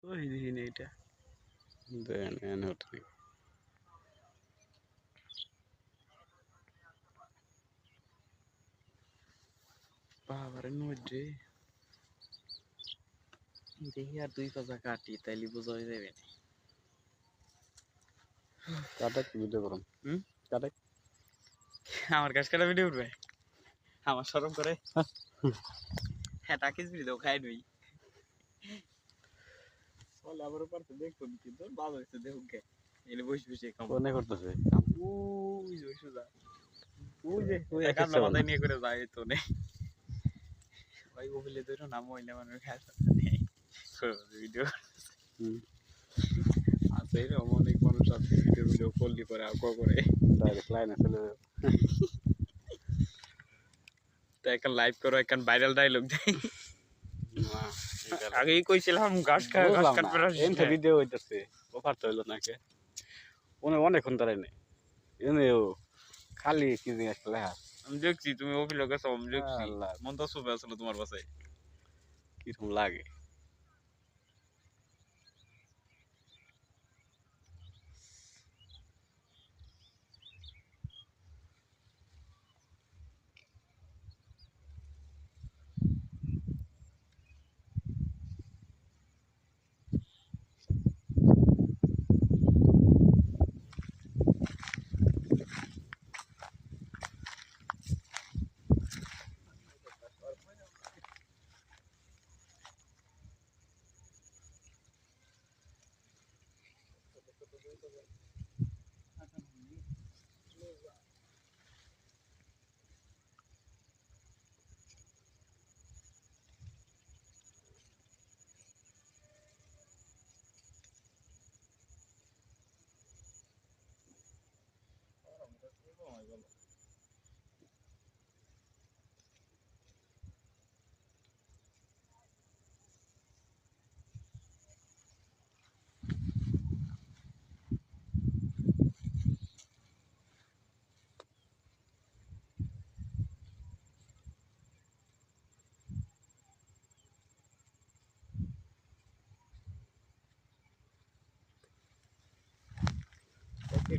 ওই দিন এইটা দেন এনে ওঠে বাবারে মধ্যে দেখি আর দুই পাতা কাটি তাইলে বোঝা হয়ে যাবে না। কাটা কি ভিডিও করুন হুম কাটা আমার কাছে কাটা ভিডিও উঠবে আমার সরম করে হ্যাঁ টাকিস ভিডিও খাই নই বলে আবার পারতে দেখুন কিন্তু ভালো হয়েছে দেখুন কে এনে বসে বসে খাবো কোনে করতেছে ওই যে সোজা ওই যে ওই এক কান্না ইচ্ছা বলে মাথায় নিয়ে করে যায় তো নেই ভাই ওগুলো ধরো না মহিলা মানুষ খায় নেই ভিডিও হুম আছে এরকম অনেক মানুষ আছে ভিডিও ভিডিও করলি পরে আর করে ডাইরেক্ট লাইনে চলে যাবে তো একটা লাইভ করো একটা ভাইরাল ডায়লগ দেয় না আগেই কইছিলাম ঘাস কাটবে না এনতে ভিডিও হইতাছে অফার তো হইলো নাকি অনেকক্ষণ দাঁড়াই নাই এনেও খালি কি জিনিস লেখা আমি দেখছি তুমি অভিযোগ গেছো আমি দেখছি আল্লাহ মন তো ছবি আসলো তোমার পাশে কিরকম লাগে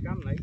কাম নাই